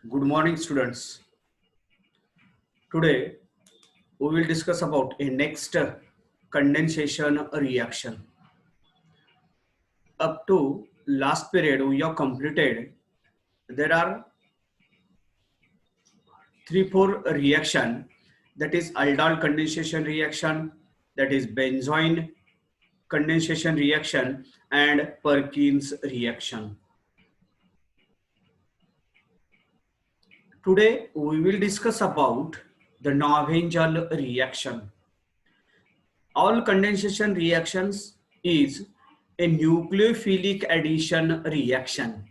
Good morning, students. Today we will discuss about a next condensation reaction. Up to last period we have completed. There are 3-4 reaction, that is aldol condensation reaction, that is benzoin condensation reaction, and Perkins reaction. Today we will discuss about the Navengel reaction. All condensation reactions is a nucleophilic addition reaction.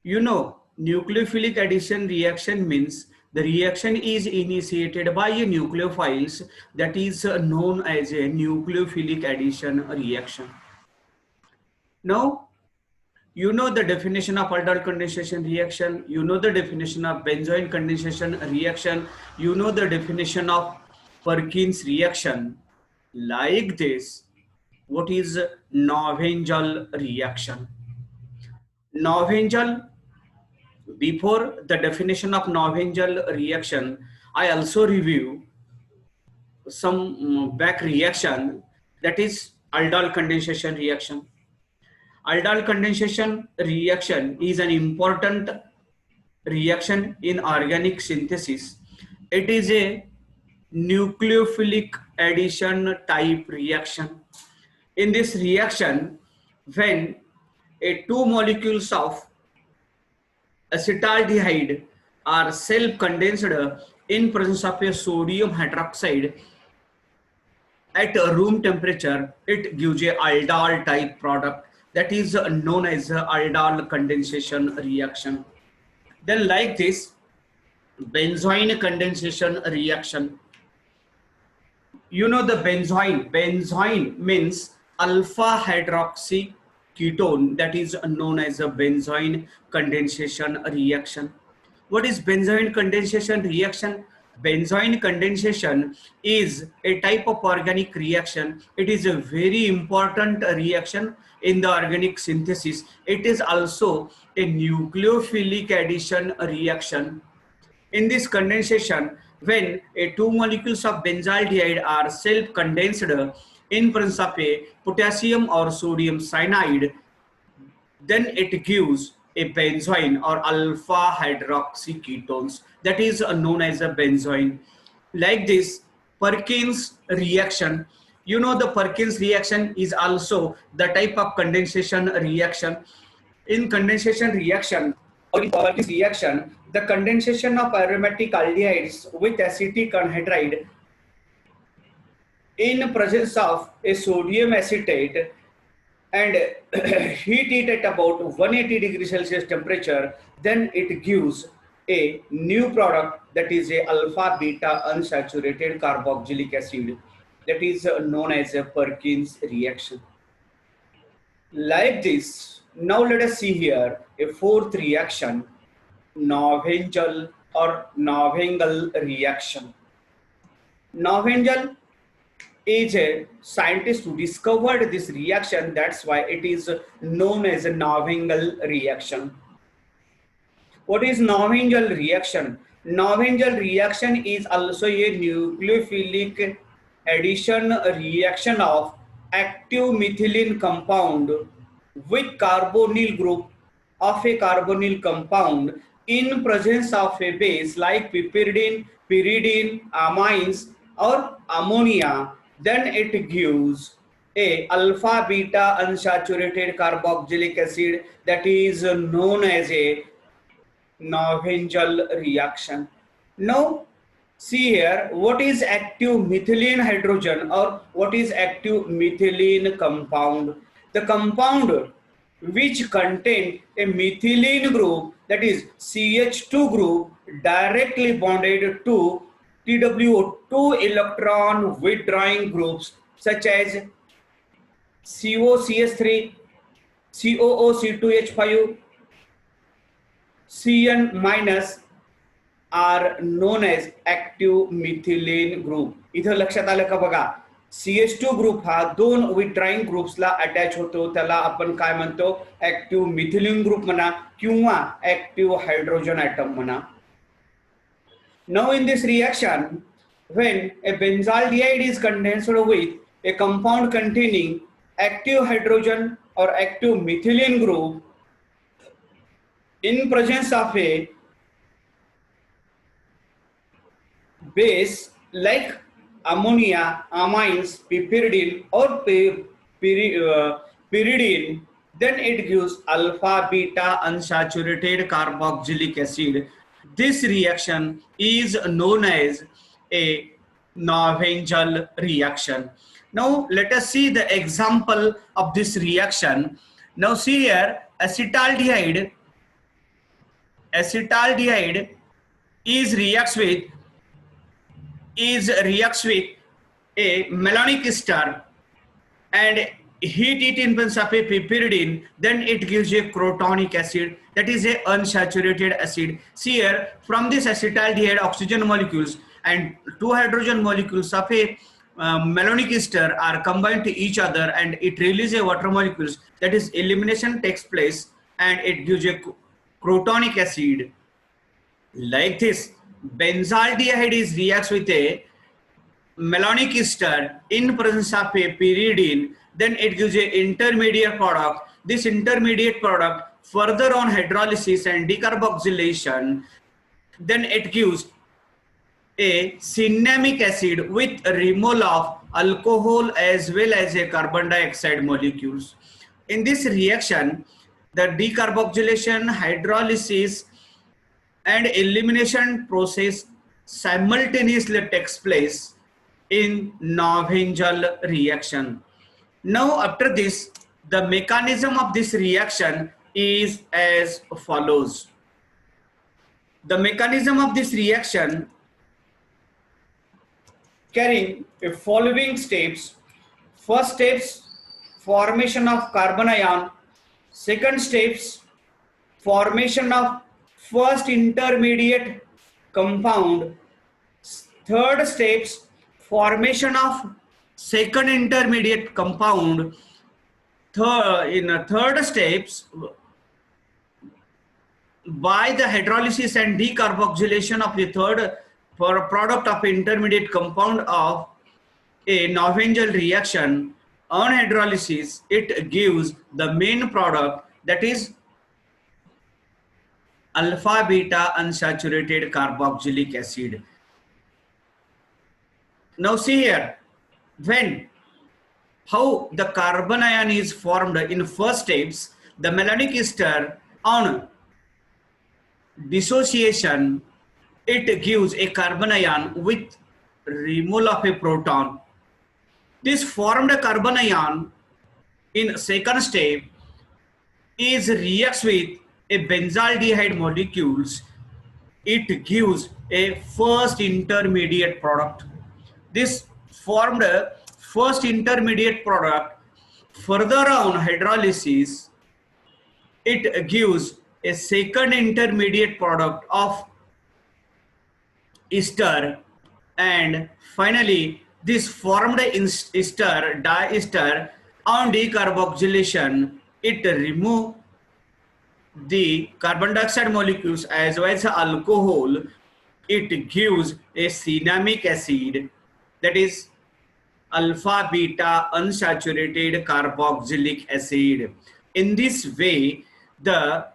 You know, nucleophilic addition reaction means the reaction is initiated by a nucleophiles, that is known as a nucleophilic addition reaction. Now, you know the definition of aldol condensation reaction, you know the definition of benzoin condensation reaction, you know the definition of Perkins reaction. Like this, what is Navengel reaction? Navengel, before the definition of Navengel reaction, I also review some back reaction, that is aldol condensation reaction. Aldol condensation reaction is an important reaction in organic synthesis. It is a nucleophilic addition type reaction. In this reaction, when two molecules of acetaldehyde are self-condensed in presence of a sodium hydroxide at a room temperature, it gives a aldol type product, that is known as aldol condensation reaction. Then like this, benzoin condensation reaction. You know the benzoin means alpha hydroxy ketone, that is known as a benzoin condensation reaction. What is benzoin condensation reaction? Benzoin condensation is a type of organic reaction. It is a very important reaction in the organic synthesis. It is also a nucleophilic addition reaction. In this condensation, when two molecules of benzaldehyde are self-condensed in presence of a potassium or sodium cyanide, then it gives a benzoin or alpha hydroxy ketones, that is known as a benzoin. Like this, Perkins reaction. You know the Perkins reaction is also the type of condensation reaction. In condensation reaction or in Perkins reaction, the condensation of aromatic aldehydes with acetic anhydride in presence of a sodium acetate and heat it at about 180 degrees Celsius temperature, then it gives a new product, that is a alpha beta unsaturated carboxylic acid, that is known as a Perkins reaction. Like this, now let us see here a fourth reaction, Navengel or Navengel reaction. Navengel is a scientist who discovered this reaction, that's why it is known as a Navengel reaction. What is Navengel reaction? Navengel reaction is also a nucleophilic addition reaction of active methylene compound with carbonyl group of a carbonyl compound in presence of a base like piperidine, pyridine, amines or ammonia. Then it gives a alpha beta unsaturated carboxylic acid, that is known as a Navengel reaction. Now see here, what is active methylene hydrogen or what is active methylene compound? The compound which contain a methylene group, that is CH2 group, directly bonded to TWO2 electron withdrawing groups such as COCS3, COOC2H5, Cn minus are known as active methylene group. इथं लक्षात आलं का बघा, CH2 group हा दोन withdrawing ग्रुप्सला attach होतो, त्याला आपण काय म्हणतो, ऍक्टिव्ह मिथिलीन ग्रुप म्हणा किंवा ऍक्टिव्ह हायड्रोजन ॲटम म्हणा. Now in this reaction, when a benzaldehyde is condensed with a compound containing active hydrogen or active methylene group in presence of a base like ammonia, amines, piperidine or pyridine, then it gives alpha beta unsaturated carboxylic acid. This reaction is known as a Navengel reaction. Now let us see the example of this reaction. Now see here, acetaldehyde reacts with a malonic ester and heat it in presence of a piperidine, then it gives a crotonic acid, that is a unsaturated acid. See here, from this acetaldehyde, oxygen molecules and two hydrogen molecules of a malonic ester are combined to each other and it releases a water molecules, that is elimination takes place and it gives a crotonic acid. Like this, benzaldehyde reacts with a malonic ester in presence of a pyridine, then it gives a intermediate product. This intermediate product further on hydrolysis and decarboxylation, then it gives a cinnamic acid with removal of alcohol as well as a carbon dioxide molecules. In this reaction, the decarboxylation, hydrolysis and elimination process simultaneously takes place in Navengel reaction. Now after this, the mechanism of this reaction is as follows. The mechanism of this reaction carrying the following steps. First steps, formation of carbon ion. Second steps, formation of first intermediate compound. Third steps, formation of second intermediate compound. In third steps, by the hydrolysis and decarboxylation of the third product of intermediate compound of a Navengel reaction, on hydrolysis it gives the main product, that is alpha beta unsaturated carboxylic acid. Now see here, how the carbon ion is formed in first steps. The malonic ester, on dissociation, it gives a carbon ion with removal of a proton. This formed carbon ion in second step is reacts with a benzaldehyde molecules. It gives a first intermediate product. This formed first intermediate product further on hydrolysis, it gives a second intermediate product of ester, and finally this formed ester, diester, on decarboxylation it remove the carbon dioxide molecules as well as alcohol. It gives a cinnamic acid, that is alpha beta unsaturated carboxylic acid. In this way, the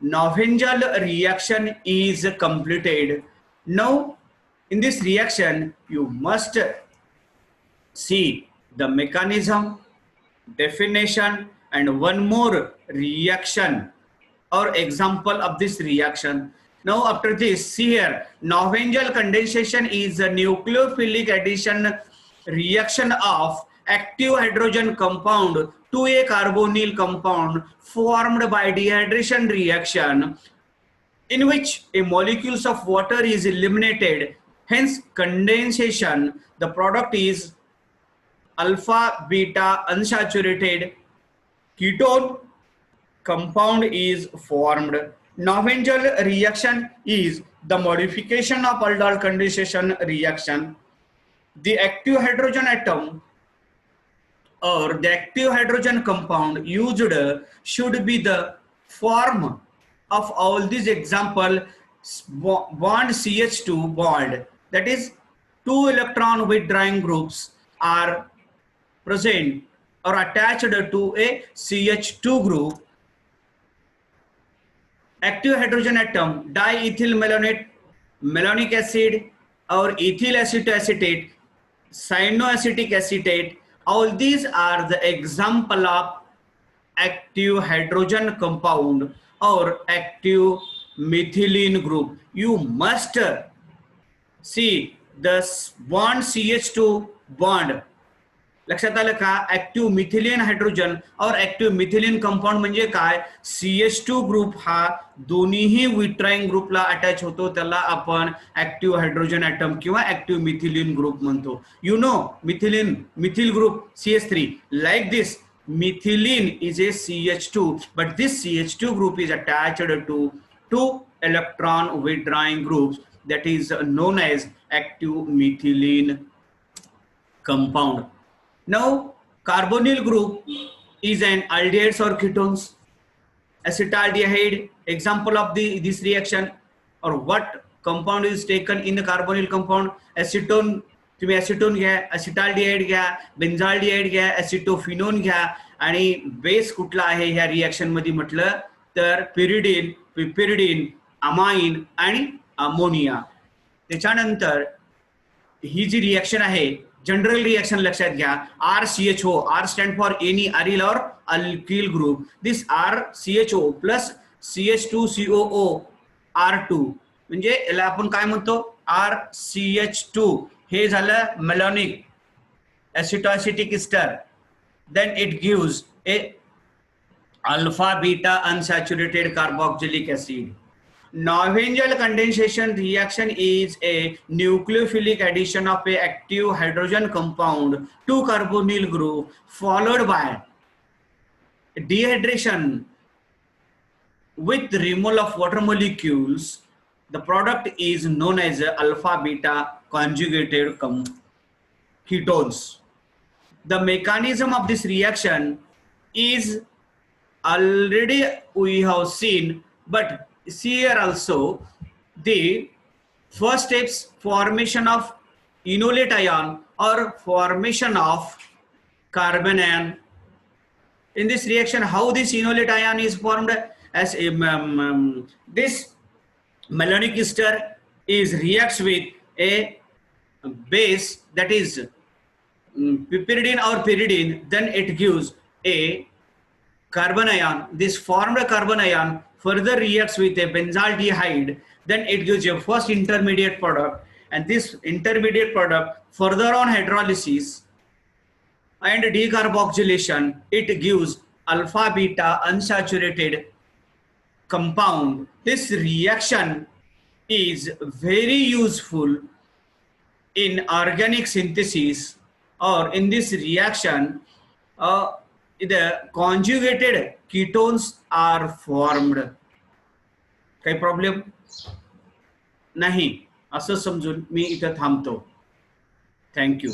Navengel reaction is completed. Now in this reaction you must see the mechanism, definition, and one more reaction or example of this reaction. Now after this, see here, Navengel condensation is a nucleophilic addition reaction of active hydrogen compound to a carbonyl compound formed by dehydration reaction, in which a molecules of water is eliminated. Hence condensation, the product is alpha beta unsaturated ketone compound is formed. Navengel reaction is the modification of aldol condensation reaction. The active hydrogen atom or the active hydrogen compound used should be the form of all these example bond CH2 bond, that is two electron withdrawing groups are present or attached to a CH2 group. Active hydrogen atom diethyl malonate, malonic acid or ethyl acetoacetate, cyanoacetic acetate, all these are the example of active hydrogen compound or active methylene group. You must see the bond CH2 bond. लक्षात आलं का? Active methylene hydrogen और active methylene compound म्हणजे काय? CH2 group हा दोन्हीही विट्राइंग ग्रुपला attach होतो, त्याला आपण ऍक्टिव्ह हायड्रोजन ॲटम किंवा ऍक्टिव्ह मिथिलिन ग्रुप म्हणतो. You know methylene, methyl group CH3, like this methylene is a CH2, but this CH2 group is attached to two electron withdrawing groups, that is known as active methylene compound. Now, carbonyl group is an aldehydes or ketones. Acetaldehyde, example of this reaction, or what compound is taken in the carbonyl compound? Acetone, तुम्ही acetone घ्या, असिटाल्डिहाइड घ्या, बेन्झाल्डिहाइड घ्या, acetophenone घ्या, आणि base कुठला आहे ह्या reaction मध्ये म्हटलं तर पिरिडीन, पिपिरिडीन, अमाइन आणि अमोनिया. त्याच्यानंतर ही जी रिएक्शन आहे जनरल रिएक्शन लक्षात घ्या. RCHO, R stand for any aryl or alkyl group. This RCHO plus CH2COO R2 म्हणजे याला आपण काय म्हणतो? RCH2. हे झालं malonic acetoacetic ester. Then it gives a alpha beta unsaturated carboxylic acid. Norwegian condensation reaction is a nucleophilic addition of a active hydrogen compound to carbonyl group followed by dehydration with removal of water molecules. The product is known as alpha beta conjugated ketones. The mechanism of this reaction is already we have seen, but see here also the first steps: formation of enolate ion or formation of carbon ion. In this reaction, how this enolate ion is formed? As this malonic ester is reacts with a base, that is piperidine or pyridine, then it gives a carbon ion. This formed carbon ion further reacts with a benzaldehyde, then it gives a first intermediate product, and this intermediate product further on hydrolysis and decarboxylation, it gives alpha beta unsaturated compound. This reaction is very useful in organic synthesis, or in this reaction the conjugated ketones are formed. काही problem नाही असं समजून मी इथं थांबतो. Thank you.